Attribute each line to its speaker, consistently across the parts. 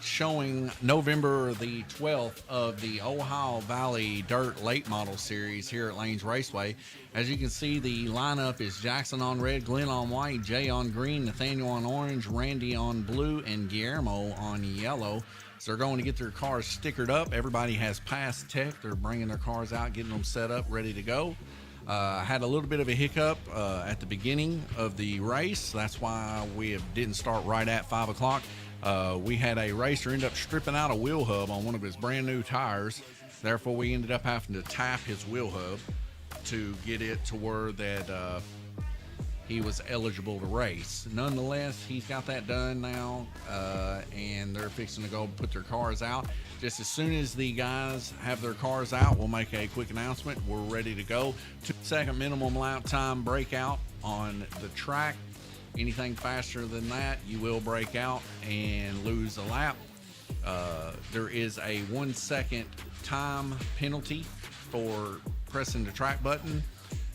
Speaker 1: showing November the 12th of the Ohio Valley Dirt Late Model Series here at Lanes Raceway. As you can see, the lineup is Jackson on red, Glenn on white, Jay on green, Nathaniel on orange, Randy on blue, and Guillermo on yellow. So they're going to get their cars stickered up. Everybody has passed tech. They're bringing their cars out, getting them set up, ready to go. Had a little bit of a hiccup at the beginning of the race. That's why we didn't start right at 5 o'clock. We had a racer end up stripping out a wheel hub on one of his brand new tires. Therefore, we ended up having to tap his wheel hub to get it to where that he was eligible to race. Nonetheless, he's got that done now, and they're fixing to go put their cars out. Just as soon as the guys have their cars out, we'll make a quick announcement. We're ready to go. 2-second minimum lap time breakout on the track. Anything faster than that, you will break out and lose a lap. There is a 1-second time penalty for pressing the track button,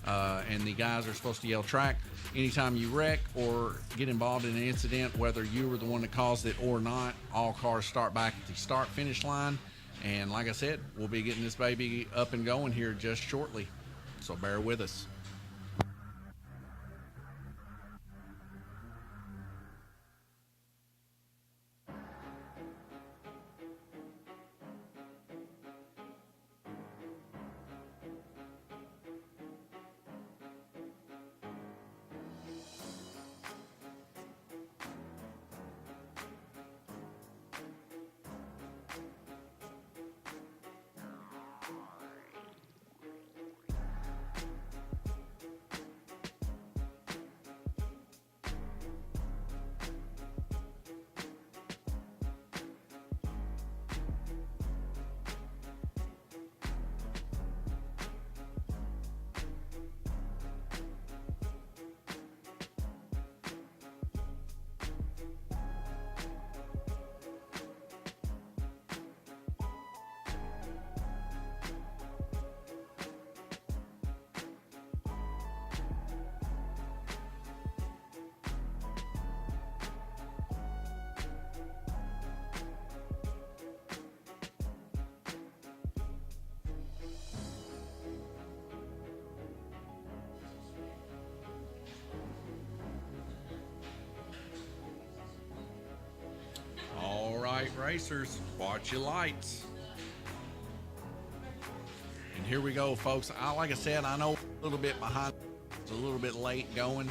Speaker 1: and the guys are supposed to yell track. Anytime you wreck or get involved in an incident, whether you were the one that caused it or not, all cars start back at the start-finish line. And like I said, we'll be getting this baby up and going here just shortly, so bear with us. Racers, watch your lights. And here we go, folks. Like I said, I know a little bit behind, it's a little bit late going.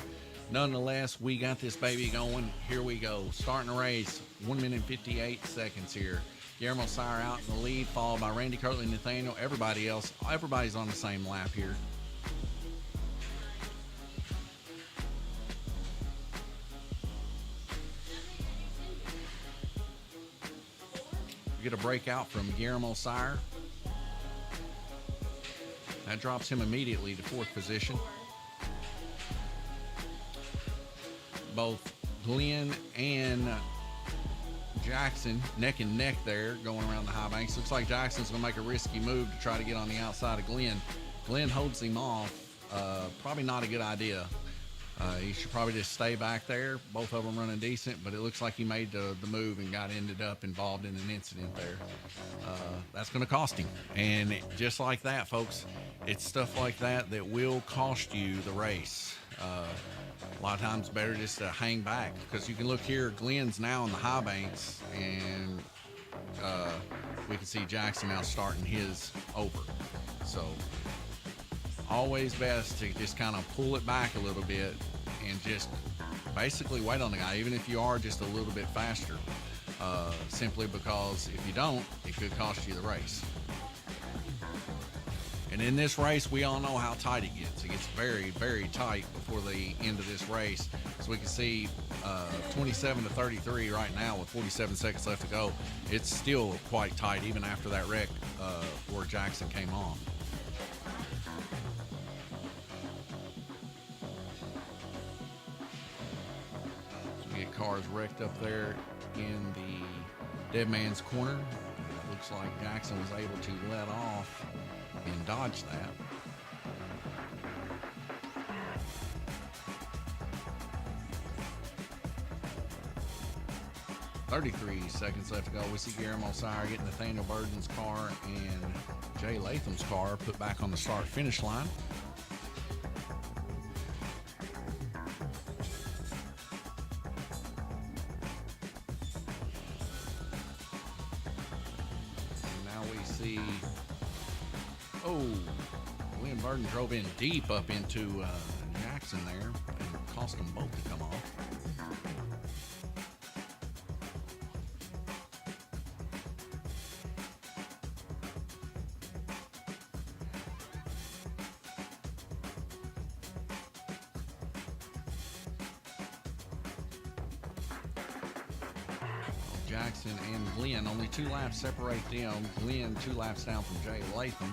Speaker 1: Nonetheless, we got this baby going. Here we go. Starting the race, 1 minute and 58 seconds here. Guillermo Sire out in the lead, followed by Randy Kirtley, Nathaniel, everybody else. Everybody's on the same lap here. Get a breakout from Guillermo Sire. That drops him immediately to 4th position. Both Glenn and Jackson neck and neck there going around the high banks. Looks like Jackson's going to make a risky move to try to get on the outside of Glenn. Glenn holds him off. Probably not a good idea. He should probably just stay back there. Both of them running decent, but it looks like he made the move and ended up involved in an incident there. That's going to cost him. And just like that, folks, it's stuff like that that will cost you the race. A lot of times better just to hang back, because you can look here, Glenn's now in the high banks, and we can see Jackson now starting his over. So always best to just kind of pull it back a little bit and just basically wait on the guy, even if you are just a little bit faster, simply because if you don't, it could cost you the race. And in this race, we all know how tight it gets. It gets very, very tight before the end of this race. So we can see 27 to 33 right now with 47 seconds left to go. It's still quite tight even after that wreck where Jackson came on. So we get cars wrecked up there in the dead man's corner. Looks like Jackson was able to let off and dodge that. 33 seconds left to go. We see Guillermo Sire getting Nathaniel Burden's car and Jay Latham's car put back on the start-finish line. And now we see, Glenn Burden drove in deep up into Jackson there and cost them both to come off. Jackson and Glenn, only 2 laps separate them. Glenn 2 laps down from Jay Latham.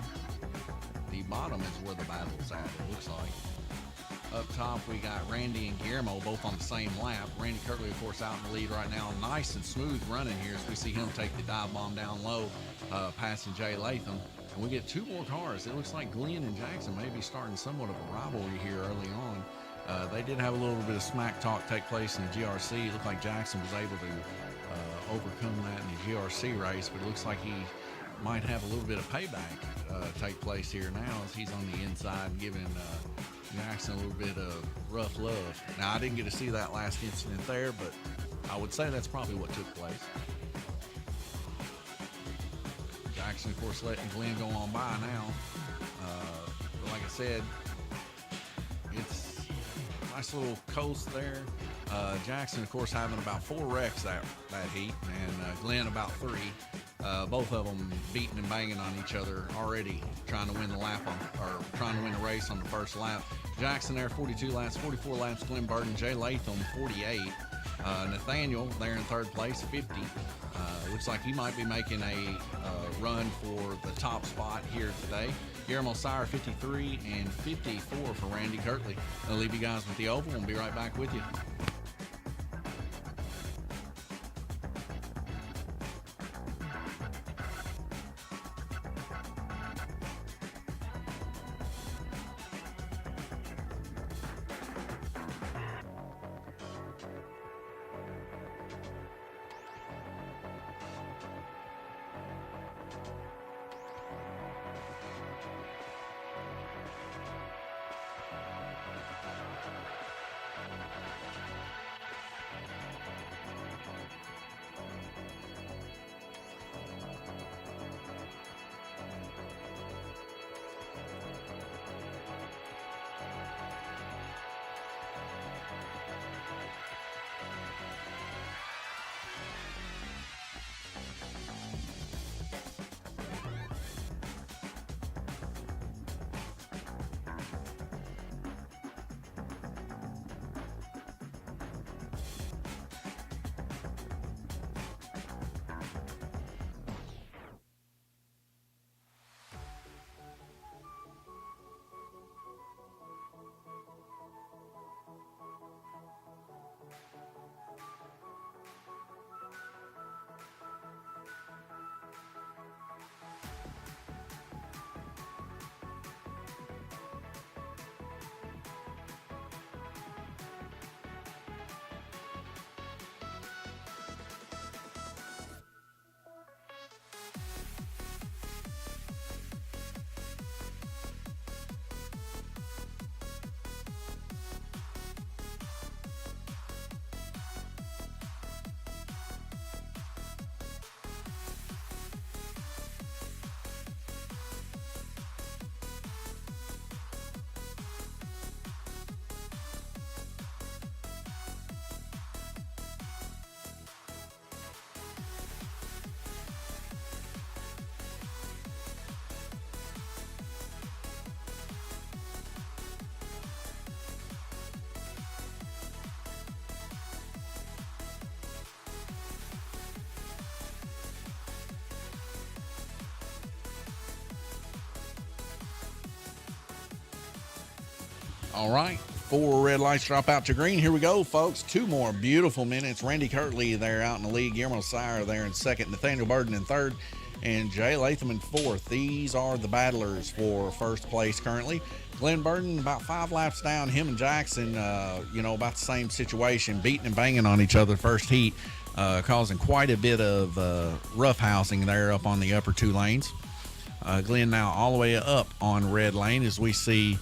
Speaker 1: The bottom is where the battle's at, it looks like. Up top, we got Randy and Guillermo both on the same lap. Randy Kirtley, of course, out in the lead right now. Nice and smooth running here as we see him take the dive bomb down low, passing Jay Latham. And we get 2 more cars. It looks like Glenn and Jackson may be starting somewhat of a rivalry here early on. They did have a little bit of smack talk take place in the GRC. It looked like Jackson was able to overcome that in the GRC race, but it looks like he might have a little bit of payback take place here now as he's on the inside giving Jackson a little bit of rough love. Now, I didn't get to see that last incident there, but I would say that's probably what took place. Jackson, of course, letting Glenn go on by now. But like I said, it's a nice little coast there. Jackson, of course, having about 4 wrecks that heat, and Glenn about 3. Both of them beating and banging on each other already, trying to win the lap or trying to win the race on the first lap. Jackson there, 42 laps, 44 laps. Glenn Burden, Jay Latham, 48. Nathaniel there in 3rd place, 50. Looks like he might be making a run for the top spot here today. Guillermo Sire, 53, and 54 for Randy Kirtley. I'll leave you guys with the oval and be right back with you. All right, 4 red lights drop out to green. Here we go, folks. 2 more beautiful minutes. Randy Kirtley there out in the lead. Guillermo Sire there in 2nd. Nathaniel Burden in 3rd. And Jay Latham in 4th. These are the battlers for 1st place currently. Glenn Burden about 5 laps down. Him and Jackson, about the same situation, beating and banging on each other first heat. causing quite a bit of rough housing there up on the upper two lanes. Glenn now all the way up on red lane as we see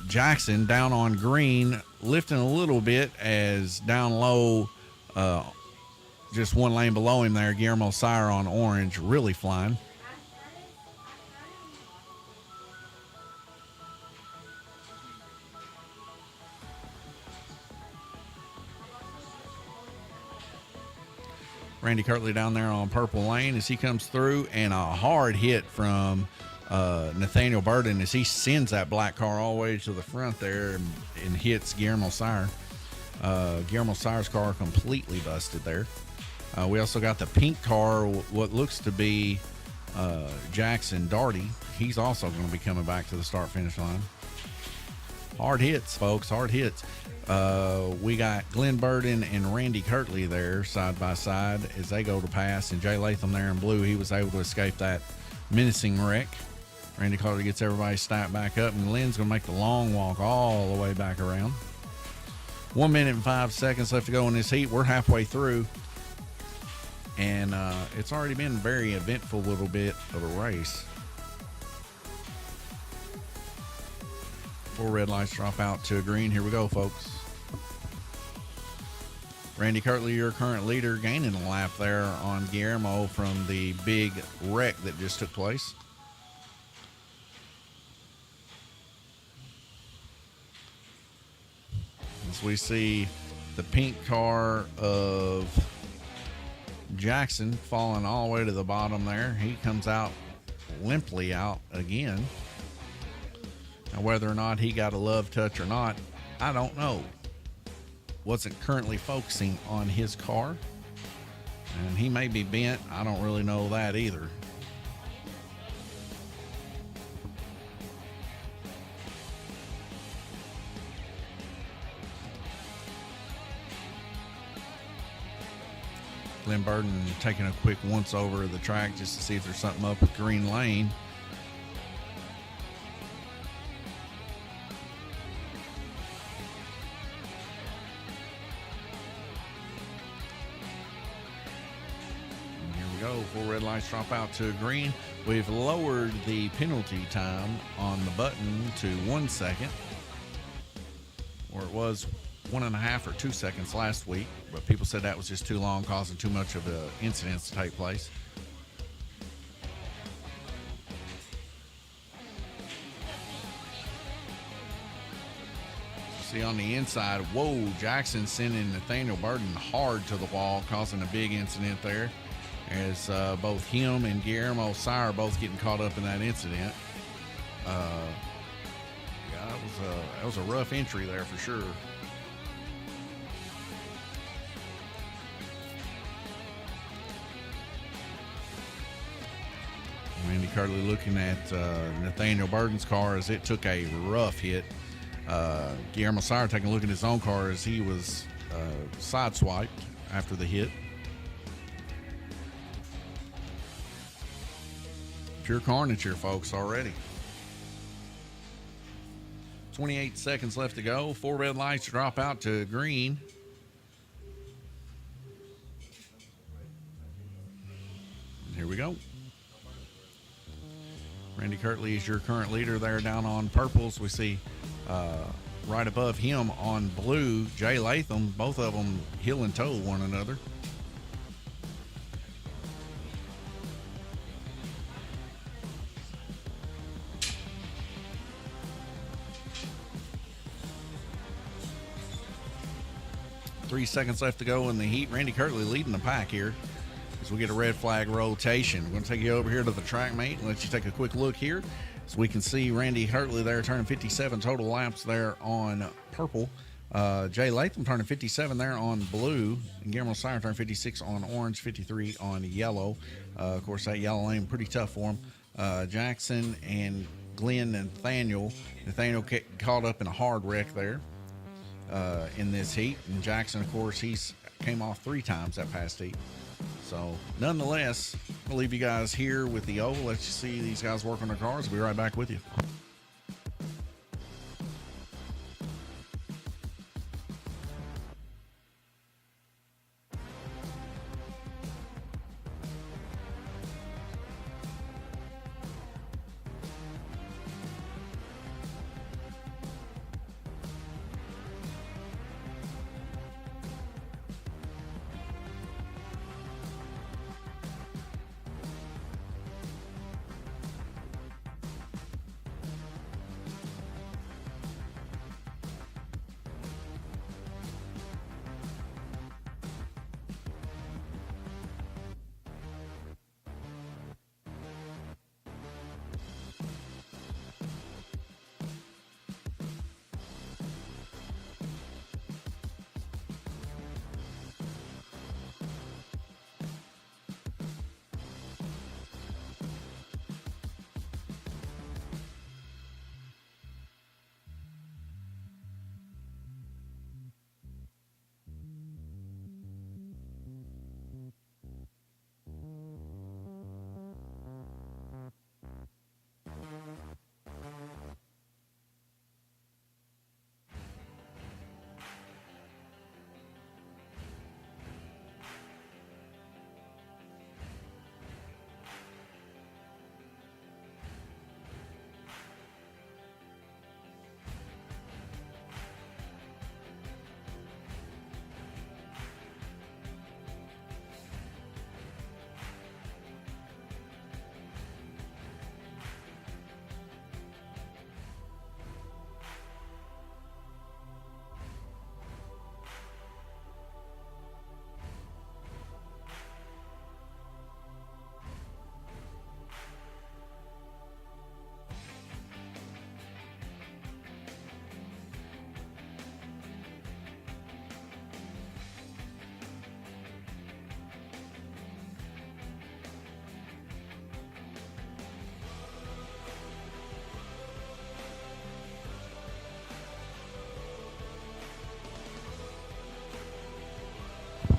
Speaker 1: Jackson down on green, lifting a little bit as down low, just one lane below him there, Guillermo Sire on orange, really flying. Randy Kirtley down there on purple lane as he comes through, and a hard hit from Nathaniel Burden as he sends that black car all the way to the front there and hits Guillermo Sire. Guillermo Sire's car completely busted there. We also got the pink car, what looks to be Jackson Darty. He's also going to be coming back to the start-finish line. Hard hits, folks, hard hits. We got Glenn Burden and Randy Kirtley there side by side as they go to pass, and Jay Latham there in blue. He was able to escape that menacing wreck. Randy Kirtley gets everybody stacked back up, and Glenn's going to make the long walk all the way back around. 1 minute and 5 seconds left to go in this heat. We're halfway through, and it's already been a very eventful little bit of a race. 4 red lights drop out to green. Here we go, folks. Randy Kirtley, your current leader, gaining a lap there on Guillermo from the big wreck that just took place. As we see the pink car of Jackson falling all the way to the bottom there. He comes out limply out again. Now, whether or not he got a love touch or not, I don't know. Wasn't currently focusing on his car, and he may be bent. I don't really know that either. Glenn Burden taking a quick once over the track just to see if there's something up with green lane. Go. 4 red lights drop out to green. We've lowered the penalty time on the button to 1 second, where it was 1.5 or 2 seconds last week, but people said that was just too long, causing too much of the incidents to take place. See on the inside, whoa, Jackson sending Nathaniel Burden hard to the wall, causing a big incident there. As both him and Guillermo Sire both getting caught up in that incident. Yeah, that was a rough entry there for sure. Randy Kirtley looking at Nathaniel Burden's car as it took a rough hit. Guillermo Sire taking a look at his own car as he was sideswiped after the hit. Pure carnage here, folks, already. 28 seconds left to go. 4 red lights drop out to green. Here we go. Randy Kirtley is your current leader there down on purples. We see right above him on blue, Jay Latham, both of them heel and toe one another. Three seconds left to go in the heat. Randy Kirtley leading the pack here as we get a red flag rotation. We're going to take you over here to the track mate and let you take a quick look here. So we can see Randy Kirtley there turning 57 total laps there on purple. Jay Latham turning 57 there on blue. And Guillermo Sire turning 56 on orange, 53 on yellow. Of course, that yellow lane pretty tough for him. Jackson and Glenn and Nathaniel caught up in a hard wreck there. In this heat, and Jackson, of course, he's came off 3 times that past heat. So nonetheless, I'll leave you guys here with the oval. Let you see these guys work on their cars. We'll be right back with you.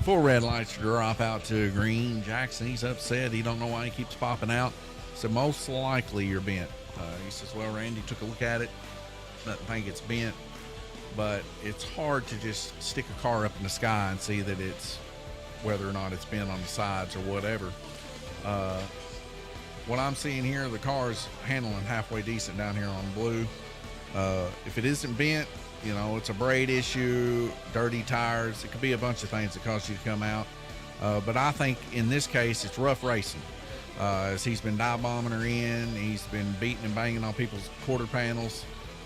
Speaker 1: Full red lights drop out to green. Jackson, he's upset. He don't know why he keeps popping out. So most likely you're bent. He says, well, Randy took a look at it. Doesn't think it's bent. But it's hard to just stick a car up in the sky and see that it's, whether or not it's bent on the sides or whatever. What I'm seeing here, the car's handling halfway decent down here on blue. If it isn't bent, you know, it's a braid issue, dirty tires. It could be a bunch of things that cause you to come out. But I think in this case, it's rough racing. As he's been dive bombing her in, he's been beating and banging on people's quarter panels.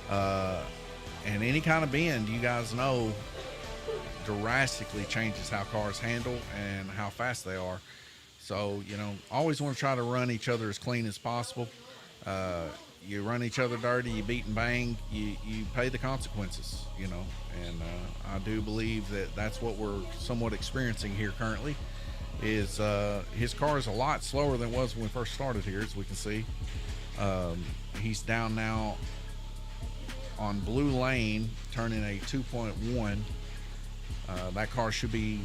Speaker 1: And any kind of bend, you guys know, drastically changes how cars handle and how fast they are. So, you know, always want to try to run each other as clean as possible. You run each other dirty, you beat and bang, you pay the consequences, you know. And I do believe that that's what we're somewhat experiencing here currently. Is his car is a lot slower than it was when we first started here, as we can see. He's down now on blue lane, turning a 2.1. That car should be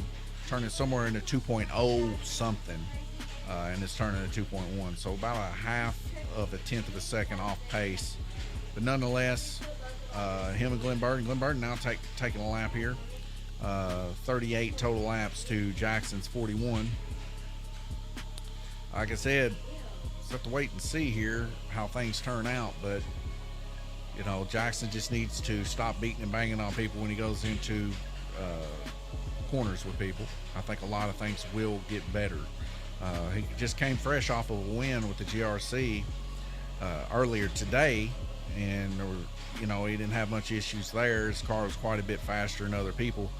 Speaker 1: turning somewhere in a 2.0 something, and it's turning a 2.1. So about a half of a tenth of a second off pace. But nonetheless, him and Glenn Burton now taking a lap here. 38 total laps to Jackson's 41. Like I said, just have to wait and see here how things turn out. But, you know, Jackson just needs to stop beating and banging on people when he goes into corners with people. I think a lot of things will get better. He just came fresh off of a win with the GRC earlier today, and there were, you know, he didn't have much issues there. His car was quite a bit faster than other people,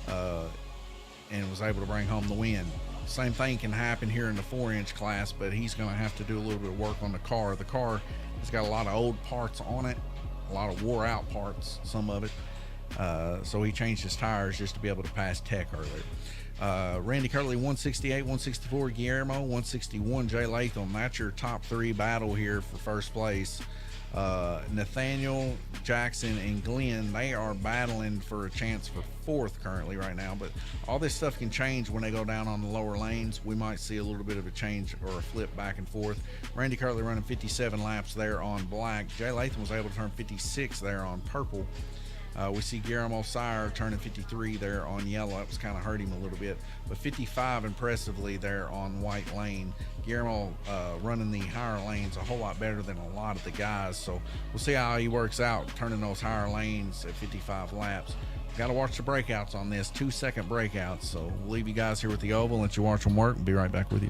Speaker 1: and was able to bring home the win. Same thing can happen here in the 4-inch class, but he's going to have to do a little bit of work on the car. The car has got a lot of old parts on it, a lot of wore out parts, some of it. So he changed his tires just to be able to pass tech earlier. Randy Curley 168, 164 Guillermo, 161 Jay Latham. That's your top three battle here for first place. Nathaniel, Jackson, and Glenn, they are battling for a chance for fourth currently right now, but all this stuff can change when they go down on the lower lanes. We might see a little bit of a change or a flip back and forth. Randy Curley running 57 laps there on black. Jay Latham was able to turn 56 there on purple. We see Guillermo Sire turning 53 there on yellow. That was kind of hurt him a little bit, but 55 impressively there on white lane. Guillermo running the higher lanes a whole lot better than a lot of the guys, so we'll see how he works out turning those higher lanes at 55 laps. Got to watch the breakouts on this, 2-second breakouts. So we'll leave you guys here with the oval, let you watch them work, and be right back with you.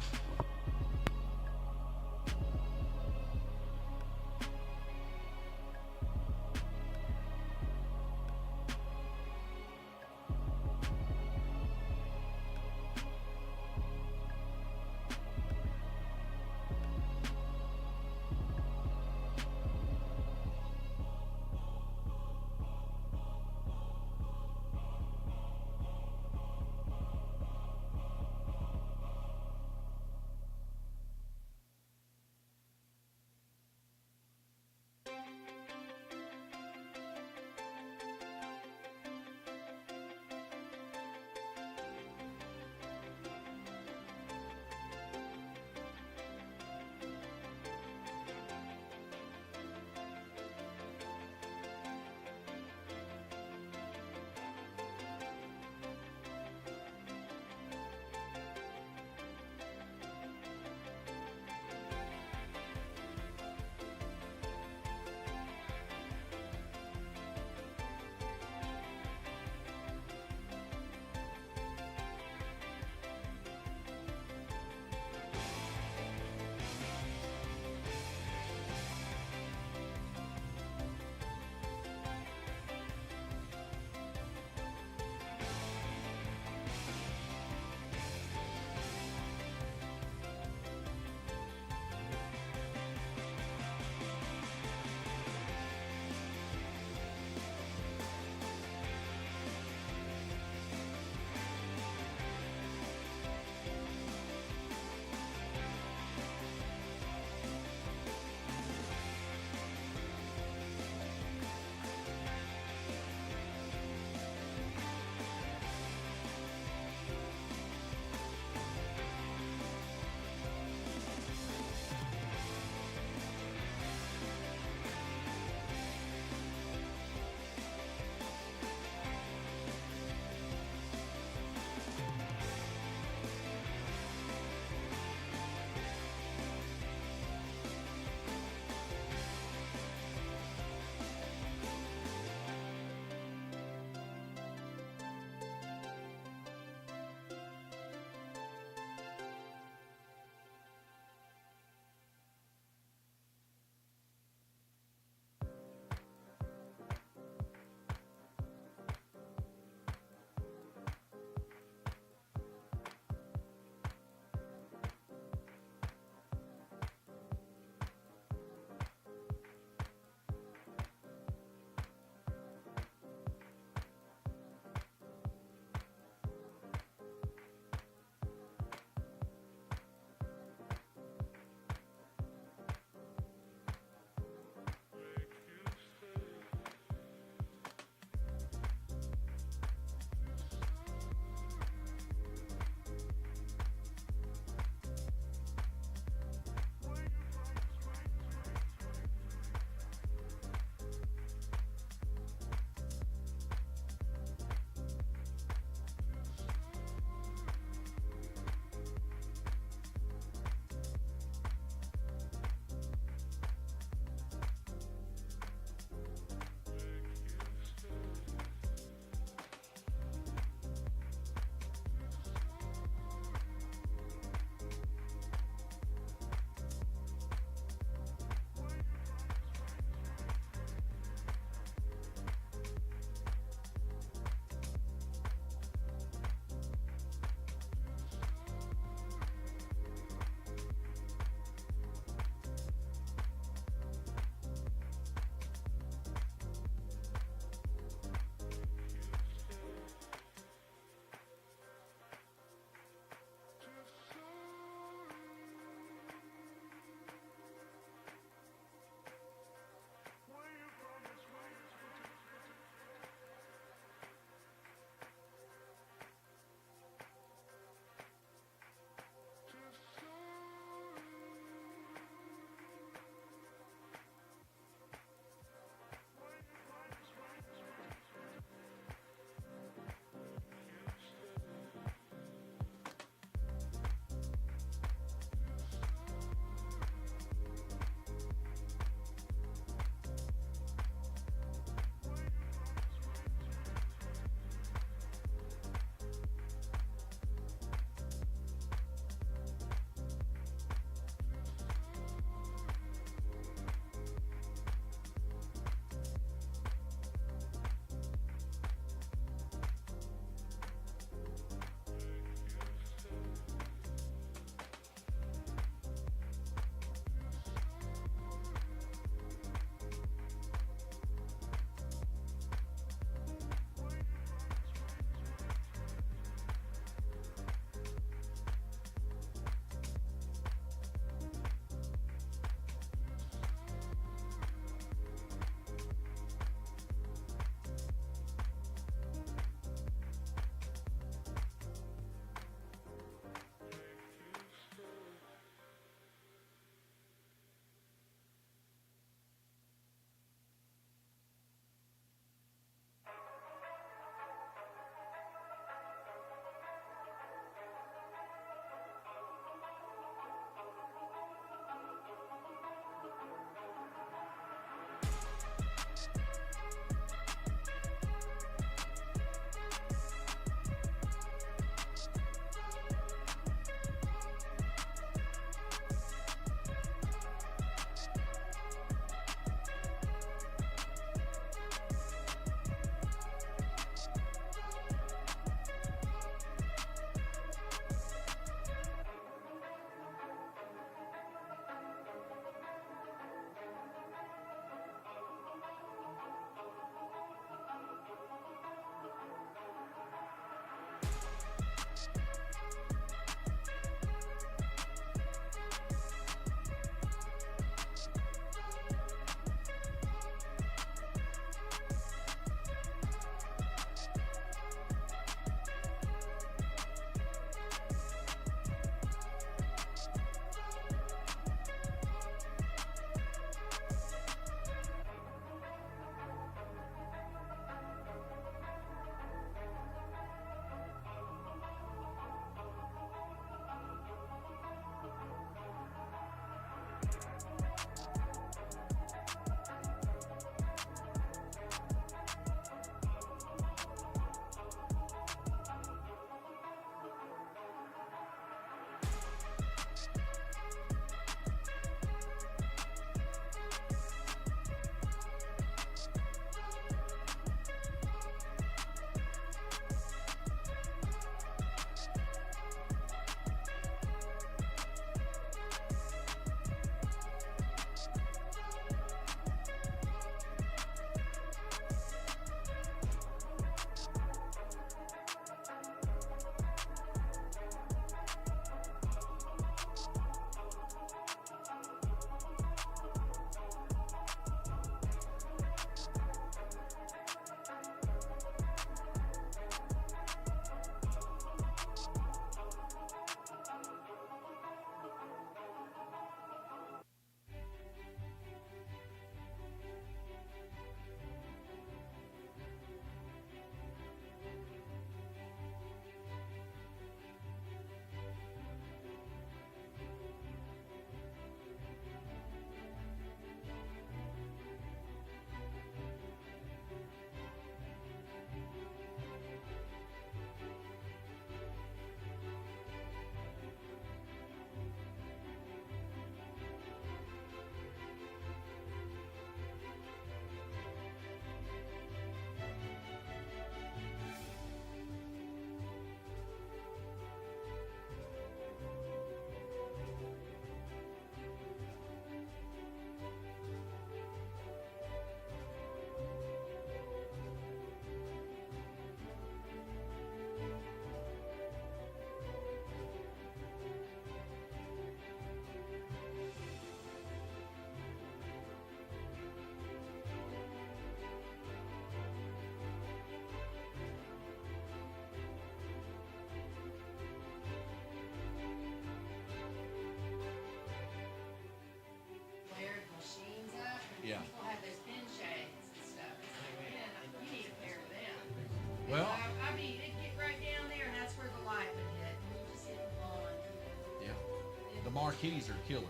Speaker 1: marquees are killer,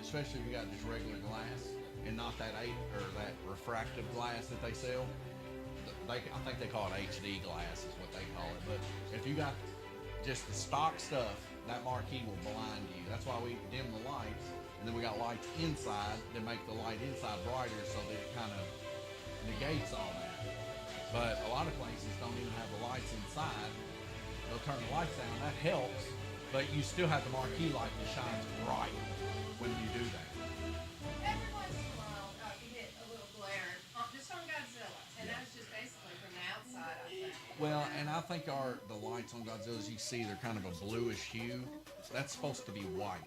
Speaker 1: especially if you got just regular glass and not that that refractive glass that they sell. I think they call it HD glass is what they call it. But if you got just the stock stuff, that marquee will blind you. That's why we dim the lights, and then we got lights inside that make the light inside brighter, so that it kind of negates all that. But a lot of places don't even have the lights inside. They'll turn the lights down. That helps, but you still have the marquee light that shines bright when you do that.
Speaker 2: Every once in a while, you get a little glare, just on Godzilla, and that's just basically from the outside, I think.
Speaker 1: Well, and I think the lights on Godzilla's, you see, they're kind of a bluish hue. That's supposed to be white.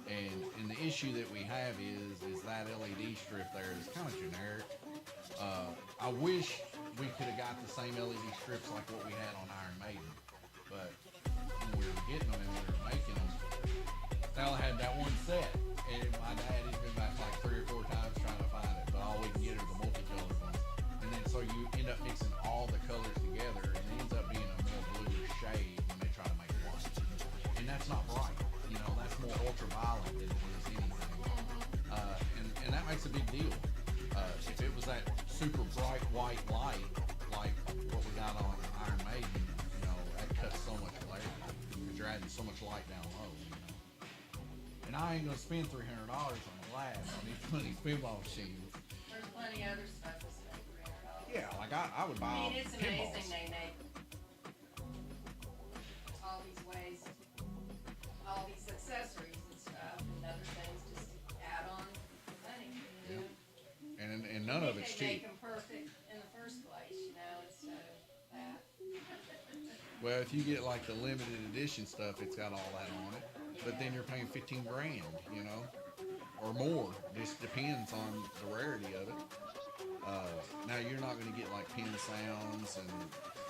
Speaker 1: And the issue that we have is that LED strip there is kind of generic. I wish we could have got the same LED strips like what we had on Iron Maiden, but when we were getting them and we were making them, they only had that one set, and my dad has been back like 3 or 4 times trying to find it, but all we can get are the multicolored ones. And then so you end up mixing all the colors together, and it ends up being a more bluish shade when they try to make one. And that's not bright. You know, that's more ultraviolet than it is anything. And that makes a big deal. If it was that super bright white light, like what we got on Iron Maiden, you know, that cuts so much glare because you're adding so much light down low, you know. And I ain't gonna spend $300 on a glass on these funny pinball machines.
Speaker 2: There's plenty of other stuff to spend $300.
Speaker 1: Yeah, like I would buy
Speaker 2: it's
Speaker 1: pinballs.
Speaker 2: amazing they make all these ways, all these accessories and stuff, and other things just to add on money. You know?
Speaker 1: And none of it's
Speaker 2: They make
Speaker 1: cheap.
Speaker 2: them perfect in the first place, you know, instead of that.
Speaker 1: Well, if you get like the limited edition stuff, it's got all that on it. But then you're paying 15 grand, you know, or more. Just depends on the rarity of it. Now you're not going to get like pin sounds and,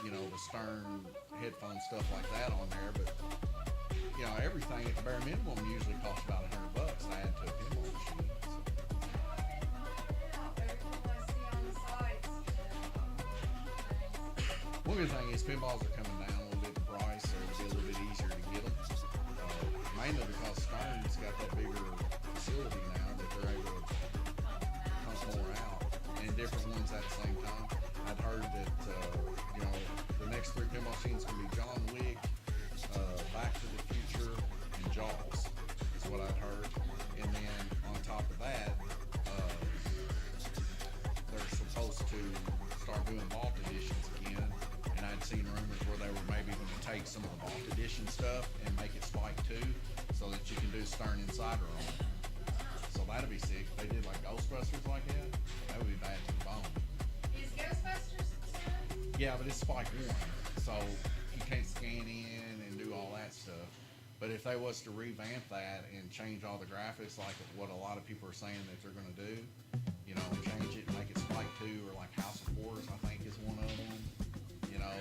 Speaker 1: you know, the Stern headphone stuff like that on there. But you know, everything at the bare minimum usually costs about $100 to add to a pinball machine. One good thing is pinballs are coming down a little bit in price, so it'll be a little bit easier to get them. Mainly because Stern's got that bigger facility now that they're able to pump more out, and different ones at the same time. I'd heard that you know, the next 3 pinball machines can be John Wick, Back to the Future, and Jaws. Is what I'd heard. And then on top of that, they're supposed to start doing vault editions again. And I'd seen rumors where they were maybe going to take some of the vault edition stuff and make it Spike 2 so that you can do Stern Insider on it. So that'd be sick. If they did like Ghostbusters like that, that would be bad to the bone.
Speaker 2: Is Ghostbusters Stern?
Speaker 1: Yeah, but it's Spike 1, so you can't scan in and do all that stuff. But if they was to revamp that and change all the graphics like what a lot of people are saying that they're going to do, you know, change it and make it Spike 2 or like House of Horrors, I think is one of them, you know,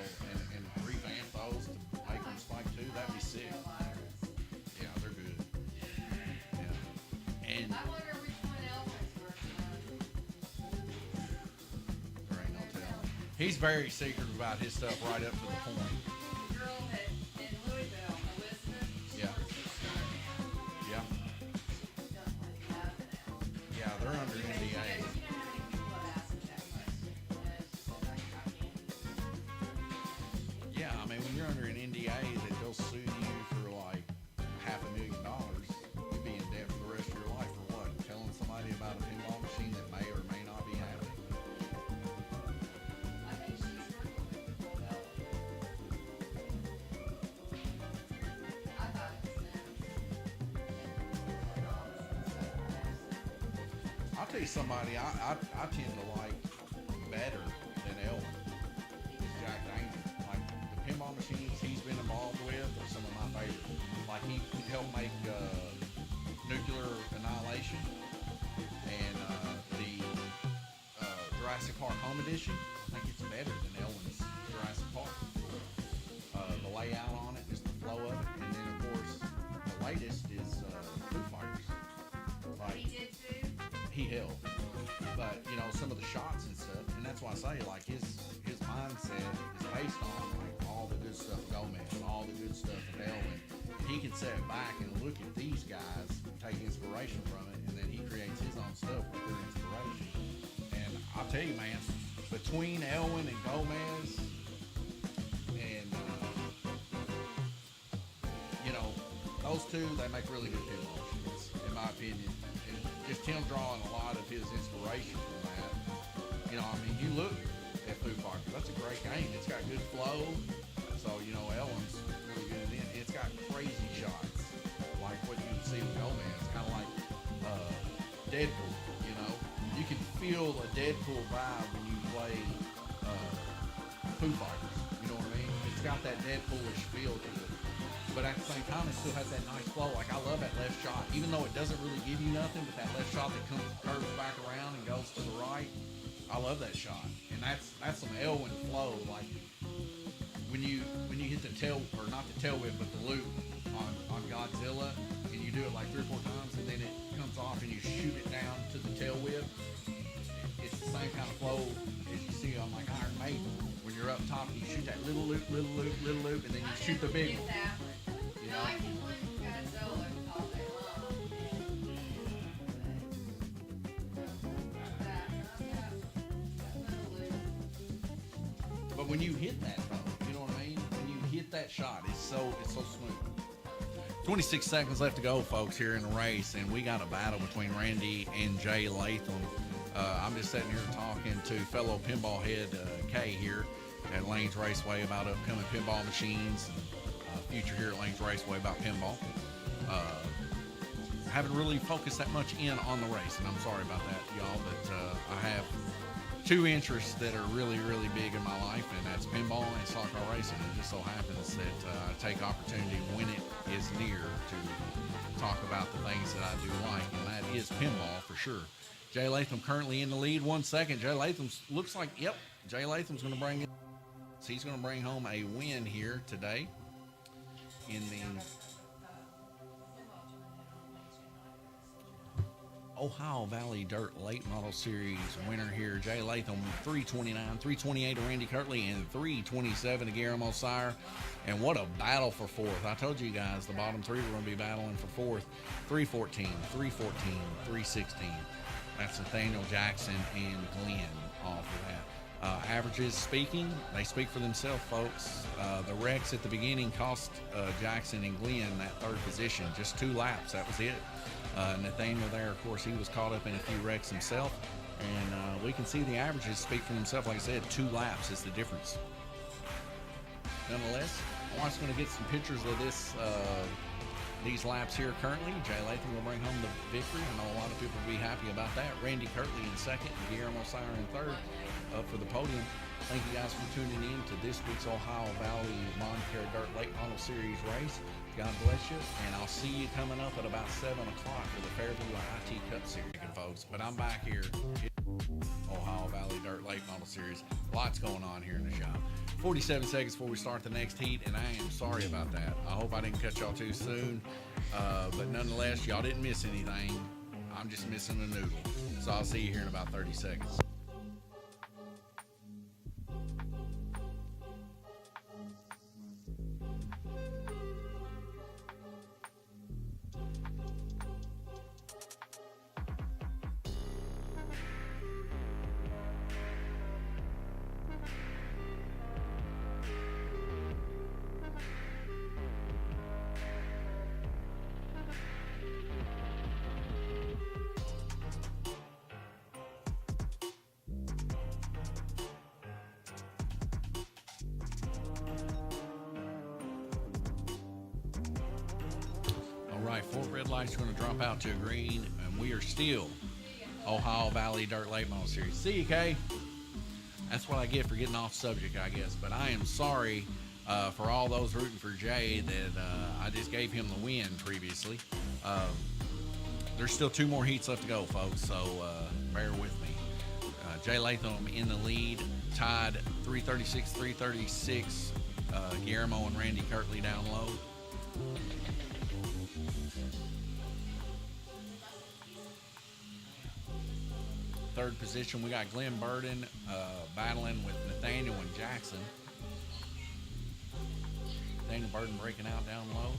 Speaker 1: and revamp those to make them Spike 2, that'd be sick. Yeah, they're good. Yeah. And
Speaker 2: I wonder which one Elvin's working on.
Speaker 1: there ain't no telling. He's very secretive about his stuff right up to the point.
Speaker 2: The girl in Louisville, Elizabeth, she
Speaker 1: Yeah.
Speaker 2: works at Stern now.
Speaker 1: Yeah.
Speaker 2: She's done plenty of it now.
Speaker 1: Yeah, they're under
Speaker 2: You know
Speaker 1: NDA.
Speaker 2: how many people have asked me that question? She said, I can't.
Speaker 1: Yeah, I mean, when you're under an NDA that they'll sue you for like $500,000, you'd be in debt for the rest of your life for what? Telling somebody about a pinball machine that may or may not be happening.
Speaker 2: I think she's working with Louisville. I thought it was them.
Speaker 1: I'll tell you somebody I tend to like better than Elvin. Jack Daniel. Like the pinball machines he's been involved with are some of my favorites. Like he helped make Nuclear Annihilation and the Jurassic Park Home Edition. I think it's better than Elvin's Jurassic Park. The layout on it, just the flow of it, and then of course the latest is Foo Fighters. Like,
Speaker 2: He did too.
Speaker 1: he helped, but you know, some of the shots and stuff, and that's why I say like his mindset is based on like all the good stuff of Gomez and all the good stuff of Elwin. he can sit back and look at these guys, take inspiration from it, and then he creates his own stuff with their inspiration. And I'll tell you, man, between Elwin and Gomez, and you know, those two, they make really good pinball machines, in my opinion. And just him drawing a lot of his inspiration from that. You know, I mean, you look at Foo Fighters, that's a great game. It's got good flow. So, you know, Ellen's really good at it. It's got crazy shots, like what you can see with Gomez, kind of like Deadpool, you know. You can feel a Deadpool vibe when you play Foo Fighters, you know what I mean? It's got that Deadpoolish feel to it. But at the same time, it still has that nice flow. Like, I love that left shot. Even though it doesn't really give you nothing, but that left shot that curves back around and goes to the right, I love that shot. And that's some Elwin flow, like, when you hit the tail, or not the tail whip, but the loop on Godzilla, and you do it like 3 or 4 times, and then it comes off and you shoot it down to the tail whip, it's the same kind of flow as you see on like Iron Maiden. When you're up top and you shoot that little loop, and then you shoot the big one. You know?
Speaker 2: I can win Godzilla all day long.
Speaker 1: But when you hit that though, you know what I mean? When you hit that shot, it's so smooth. 26 seconds left to go, folks, here in the race, and we got a battle between Randy and Jay Latham. I'm just sitting here talking to fellow pinball head Kay here at Lanes Raceway about upcoming pinball machines and future here at Lanes Raceway about pinball. Haven't really focused that much in on the race, and I'm sorry about that, y'all, but I have 2 interests that are really, really big in my life, and that's pinball and stock car racing. It just so happens that I take opportunity when it is near to talk about the things that I do like, and that is pinball for sure. Jay Latham currently in the lead. 1 second. Jay Latham looks like, yep, Jay Latham's going to bring it. So he's going to bring home a win here today in the Ohio Valley Dirt Late Model Series winner here. Jay Latham, 329, 328 to Randy Kirtley, and 327 to Guillermo Sire. And what a battle for 4th. I told you guys the bottom 3 were going to be battling for 4th. 314, 314, 316. That's Nathaniel Jackson and Glenn off of that. Averages speaking, they speak for themselves, folks. The wrecks at the beginning cost Jackson and Glenn that 3rd position. Just 2 laps, that was it. Nathaniel there, of course, he was caught up in a few wrecks himself, and we can see the averages speak for themselves. Like I said, 2 laps is the difference. Nonetheless, I'm just going to get some pictures of this, these laps here currently. Jay Latham will bring home the victory. I know a lot of people will be happy about that. Randy Kirtley in 2nd, and Guillermo Sire in 3rd up for the podium. Thank you guys for tuning in to this week's Ohio Valley Lawncare Dirt Late Model Series race. God bless you, and I'll see you coming up at about 7 o'clock for the Fairview IT Cup Series, folks. But I'm back here in Ohio Valley Dirt Late Model Series. Lots going on here in the shop. 47 seconds before we start the next heat, and I am sorry about that. I hope I didn't cut y'all too soon, but nonetheless, y'all didn't miss anything. I'm just missing a noodle. So I'll see you here in about 30 seconds. Right, 4 red lights are going to drop out to a green, and we are still Ohio Valley Dirt Late Model Series. See you, Kay. That's what I get for getting off subject, I guess. But I am sorry for all those rooting for Jay that I just gave him the win previously. There's still 2 more heats left to go, folks, so bear with me. Jay Latham in the lead, tied 336, 336. Guillermo and Randy Kirtley down low. Third position, we got Glenn Burden battling with Nathaniel and Jackson. Nathaniel Burden breaking out down low.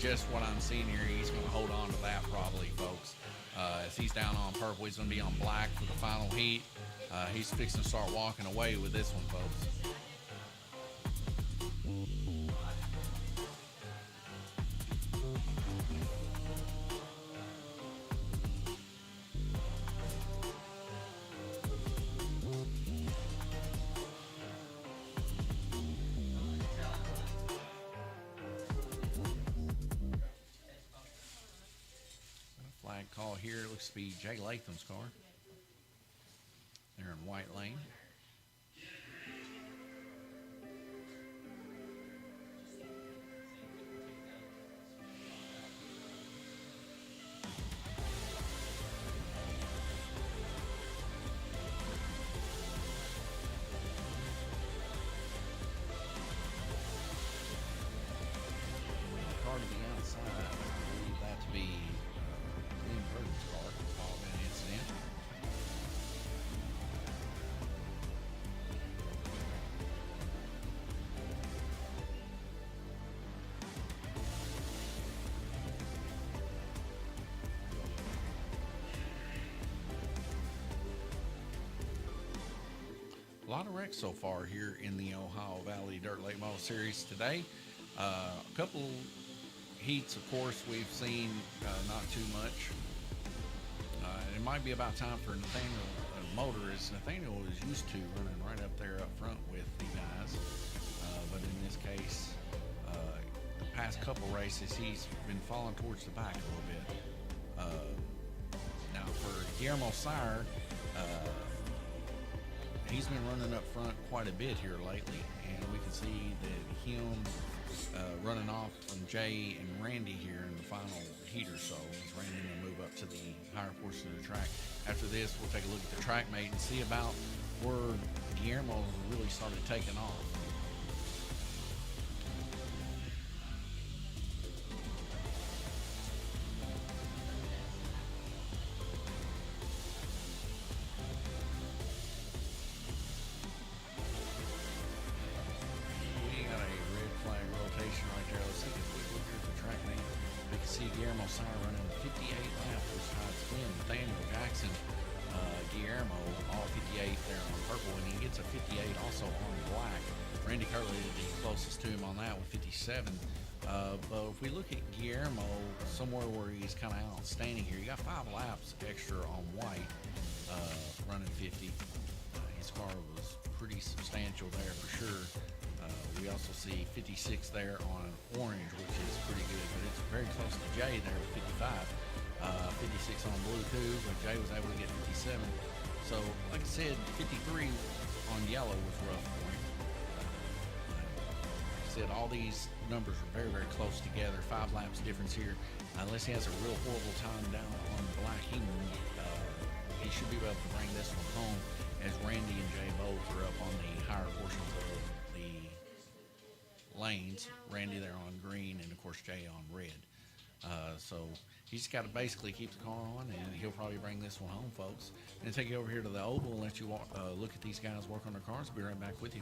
Speaker 1: just what I'm seeing here, he's going to hold on to that probably, folks. As he's down on purple, he's going to be on black for the final heat. He's fixing to start walking away with this one, folks. Flag call here. It looks to be Jay Latham's car. They're in white lane. Car to the outside. I believe that to be Glenn Burton's car. All that incident. A lot of wrecks so far here in the Ohio Valley Dirt Late Model Series today. A couple heats, of course, we've seen not too much. It might be about time for Nathaniel motorist. Nathaniel is used to running right up there up front with the guys, but in this case, the past couple races, he's been falling towards the back a little bit. Now for Guillermo Sire, he's been running up front quite a bit here lately, and we can see that him running off from Jay and Randy here in the final heat or so. As Randy will move up to the higher portion of the track. After this, we'll take a look at the track mate and see about where Guillermo really started taking off. Guillermo Sire running 58 laps, which ties Glenn, Nathaniel Jackson, Guillermo, all 58 there on purple, and he gets a 58 also on black. Randy Curley the closest to him on that with 57. But if we look at Guillermo, somewhere where he's kind of outstanding here, you got 5 laps extra on white, running 50. His car was pretty substantial there for sure. We also see 56 there on orange, which is pretty good, but it's very close to Jay there with 55. 56 on blue too, but Jay was able to get 57. So, like I said, 53 on yellow was rough for him. Like I said, all these numbers are very, very close together. 5 laps difference here. Unless he has a real horrible time down on black, he should be able to bring this one home, as Randy and Jay both are up on the higher portions of the lanes. Randy there on green, and of course Jay on red. So he's just got to basically keep the car on, and he'll probably bring this one home, folks. And take you over here to the oval and let you look at these guys work on their cars. I'll be right back with you.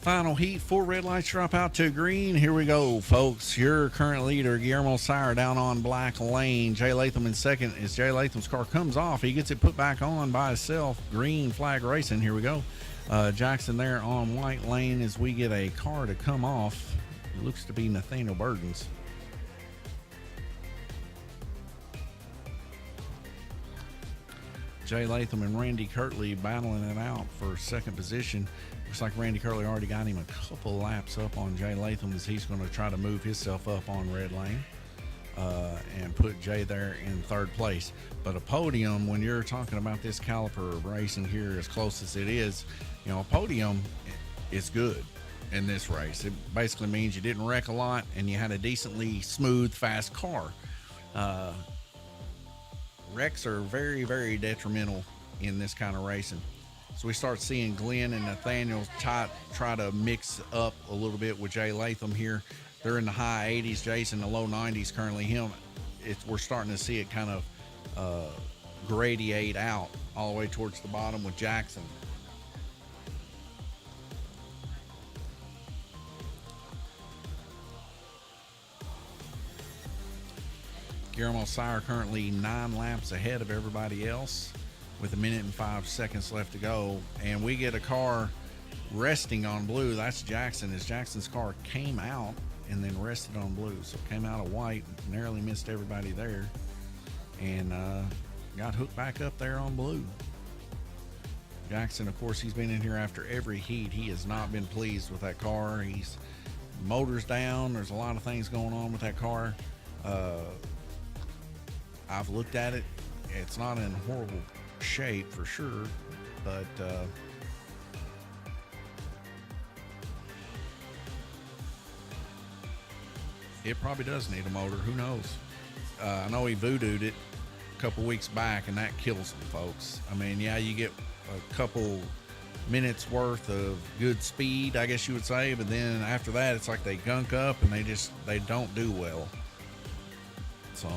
Speaker 1: Final heat, 4 red lights drop out to green. Here we go, folks. Your current leader, Guillermo Sire, down on black lane. Jay Latham in second. As Jay Latham's car comes off, he gets it put back on by himself. Green flag racing. Here we go. Jackson there on white lane as we get a car to come off. It looks to be Nathaniel Burden's. Jay Latham and Randy Kirtley battling it out for second position. Looks like Randy Curley already got him a couple laps up on Jay Latham as he's going to try to move himself up on red lane and put Jay there in third place. But a podium, when you're talking about this caliber of racing here as close as it is, you know, a podium is good in this race. It basically means you didn't wreck a lot and you had a decently smooth, fast car. Wrecks are very, very detrimental in this kind of racing. So we start seeing Glenn and Nathaniel try to mix up a little bit with Jay Latham here. They're in the high 80s. Jay's in the low 90s currently. We're starting to see it kind of gradiate out all the way towards the bottom with Jackson. Guillermo Sire currently 9 laps ahead of everybody else with 1 minute and 5 seconds left to go. And we get a car resting on blue. That's Jackson, as Jackson's car came out and then rested on blue. So it came out of white, narrowly missed everybody there, and got hooked back up there on blue. Jackson, of course, he's been in here after every heat. He has not been pleased with that car. Motor's down. There's a lot of things going on with that car. I've looked at it. It's not in horrible shape for sure, but it probably does need a motor. Who knows? I know he voodooed it a couple weeks back, and that kills him, folks. I mean, yeah, you get a couple minutes worth of good speed, I guess you would say, but then after that, it's like they gunk up and they don't do well. So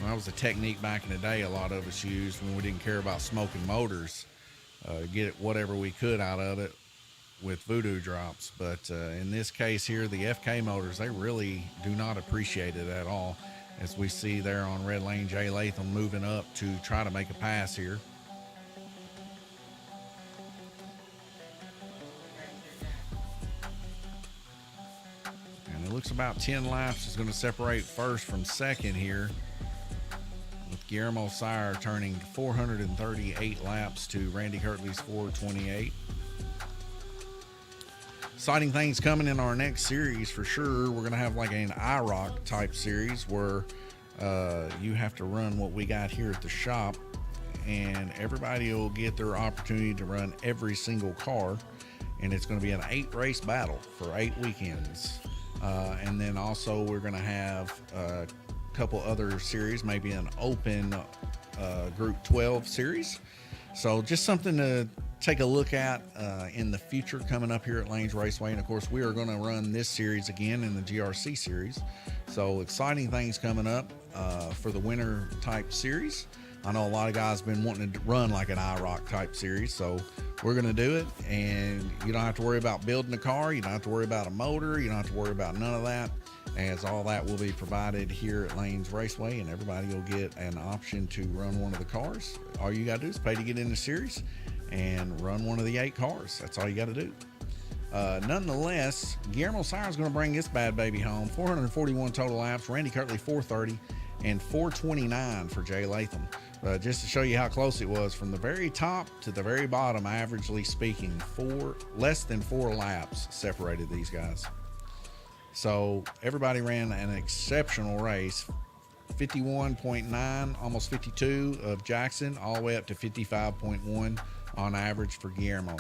Speaker 1: that was a technique back in the day a lot of us used when we didn't care about smoking motors. Get whatever we could out of it with voodoo drops. But in this case here, the FK motors, they really do not appreciate it at all. As we see there on red lane, Jay Latham moving up to try to make a pass here. And it looks about 10 laps is going to separate first from second here, with Guillermo Sire turning 438 laps to Randy Kirtley's 428. Exciting things coming in our next series for sure. We're going to have like an IROC type series where you have to run what we got here at the shop, and everybody will get their opportunity to run every single car, and it's going to be an 8 race battle for 8 weekends. And then also we're going to have couple other series, maybe an open group 12 series. So just something to take a look at in the future coming up here at Lanes Raceway. And of course, we are going to run this series again in the GRC series. So exciting things coming up for the winter type series. I know a lot of guys have been wanting to run like an IROC type series, so we're going to do it. And you don't have to worry about building a car. You don't have to worry about a motor. You don't have to worry about none of that, as all that will be provided here at Lanes Raceway, and everybody will get an option to run one of the cars. All you got to do is pay to get in the series and run one of the 8 cars. That's all you got to do. Nonetheless, Guillermo Sire is going to bring this bad baby home. 441 total laps. Randy Kirtley 430 and 429 for Jay Latham. Just to show you how close it was from the very top to the very bottom, averagely speaking, less than 4 laps separated these guys. So everybody ran an exceptional race. 51.9, almost 52 of Jackson, all the way up to 55.1 on average for Guillermo.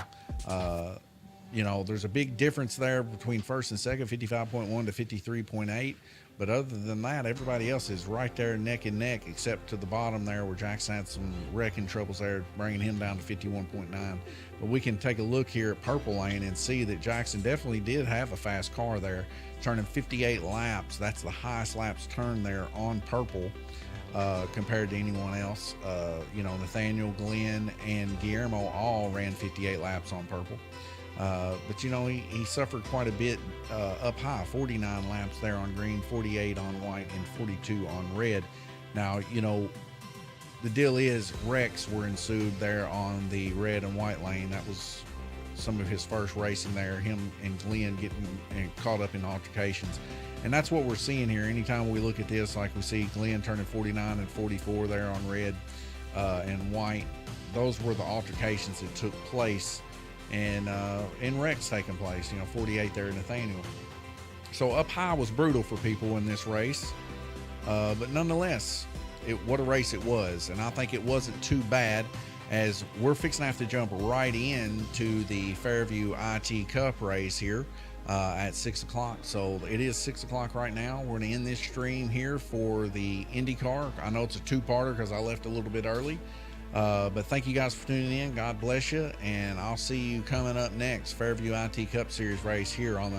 Speaker 1: You know, there's a big difference there between first and second, 55.1 to 53.8. But other than that, everybody else is right there neck and neck, except to the bottom there where Jackson had some wrecking troubles there, bringing him down to 51.9. But we can take a look here at Purple Lane and see that Jackson definitely did have a fast car there, turning 58 laps. That's the highest laps turned there on Purple compared to anyone else. You know, Nathaniel, Glenn, and Guillermo all ran 58 laps on Purple. But you know, he suffered quite a bit up high. 49 laps there on green, 48 on white, and 42 on red. Now, you know, the deal is wrecks were ensued there on the red and white lane. That was some of his first racing there, him and Glenn getting caught up in altercations. And that's what we're seeing here. Anytime we look at this, like we see Glenn turning 49 and 44 there on red and white, those were the altercations that took place, and wrecks taking place. You know, 48 there, Nathaniel. So up high was brutal for people in this race, but nonetheless, what a race it was. And I think it wasn't too bad, as we're fixing to have to jump right into the Fairview IT Cup race here at 6 o'clock. So it is 6 o'clock right now. We're going to end this stream here for the IndyCar. I know it's a two-parter because I left a little bit early. But thank you guys for tuning in. God bless you. And I'll see you coming up next. Fairview IT Cup Series race here on the